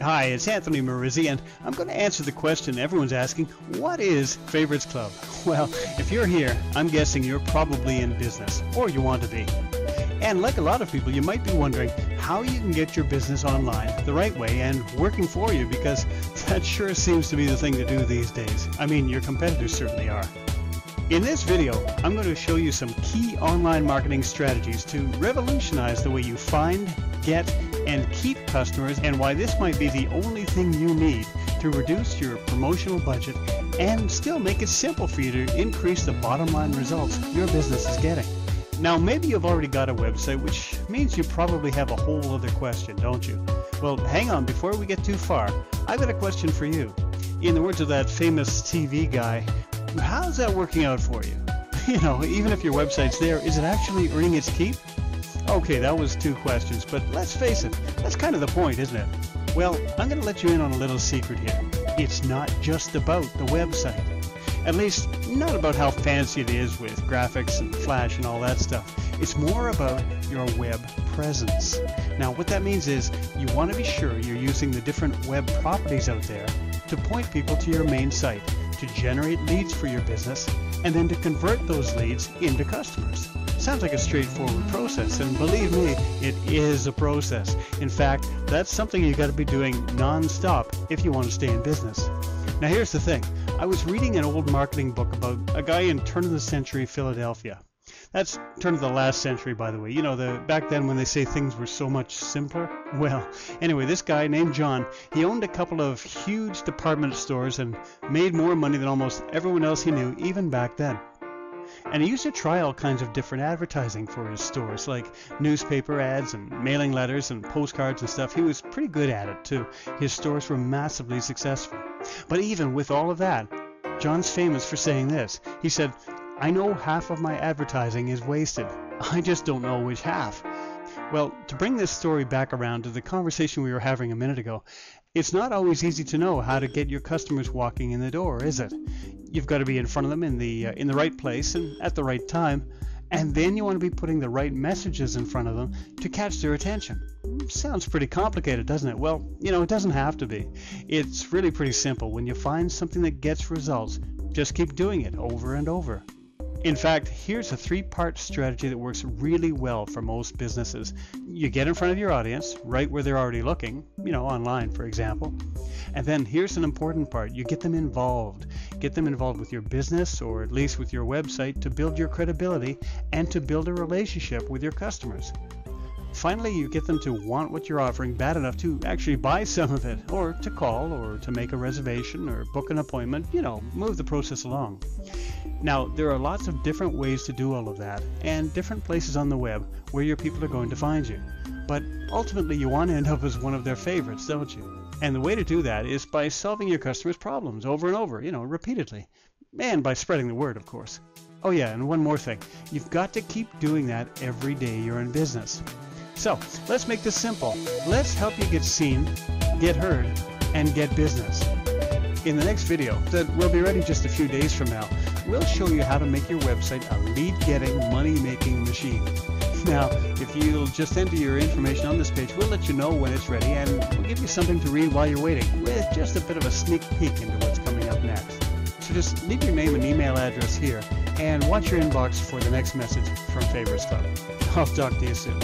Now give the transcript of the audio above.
Hi, it's Anthony Marizzi, and I'm going to answer the question everyone's asking, what is Favorites Club? Well, if you're here, I'm guessing you're probably in business, or you want to be. And like a lot of people, you might be wondering how you can get your business online the right way and working for you, because that sure seems to be the thing to do these days. I mean, your competitors certainly are. In this video, I'm going to show you some key online marketing strategies to revolutionize the way you find, get, and keep customers, and why this might be the only thing you need to reduce your promotional budget and still make it simple for you to increase the bottom line results your business is getting. Now, maybe you've already got a website, which means you probably have a whole other question, don't you? Well, hang on, before we get too far, I've got a question for you. In the words of that famous TV guy, how's that working out for you? You know, even if your website's there, is it actually earning its keep? Okay, that was two questions, but let's face it, that's kind of the point, isn't it? Well, I'm going to let you in on a little secret here. It's not just about the website. At least, not about how fancy it is with graphics and flash and all that stuff. It's more about your web presence. Now, what that means is you want to be sure you're using the different web properties out there to point people to your main site, to generate leads for your business, and then to convert those leads into customers. Sounds like a straightforward process, and believe me, it is a process. In fact, that's something you got to be doing non-stop if you want to stay in business. Now here's the thing. I was reading an old marketing book about a guy in turn-of-the-century Philadelphia. That's turn of the last century, by the way. You know, back then when they say things were so much simpler. Well, anyway, this guy named John, he owned a couple of huge department stores and made more money than almost everyone else he knew, even back then. And he used to try all kinds of different advertising for his stores, like newspaper ads and mailing letters and postcards and stuff. He was pretty good at it, too. His stores were massively successful. But even with all of that, John's famous for saying this. He said, "I know half of my advertising is wasted. I just don't know which half." Well, to bring this story back around to the conversation we were having a minute ago, it's not always easy to know how to get your customers walking in the door, is it? You've got to be in front of them in the right place and at the right time, and then you want to be putting the right messages in front of them to catch their attention. Sounds pretty complicated, doesn't it? Well, you know, it doesn't have to be. It's really pretty simple. When you find something that gets results, just keep doing it over and over. In fact, here's a three-part strategy that works really well for most businesses. You get in front of your audience, right where they're already looking, you know, online, for example. And then here's an important part. You get them involved. Get them involved with your business, or at least with your website, to build your credibility and to build a relationship with your customers. Finally, you get them to want what you're offering bad enough to actually buy some of it, or to call, or to make a reservation, or book an appointment, you know, move the process along. Now, there are lots of different ways to do all of that, and different places on the web where your people are going to find you. But ultimately, you want to end up as one of their favorites, don't you? And the way to do that is by solving your customers' problems over and over, you know, repeatedly. And by spreading the word, of course. Oh yeah, and one more thing. You've got to keep doing that every day you're in business. So, let's make this simple. Let's help you get seen, get heard, and get business. In the next video, that will be ready just a few days from now, we'll show you how to make your website a lead-getting, money-making machine. Now, if you'll just enter your information on this page, we'll let you know when it's ready, and we'll give you something to read while you're waiting, with just a bit of a sneak peek into what's coming up next. So just leave your name and email address here, and watch your inbox for the next message from Favorites Club. I'll talk to you soon.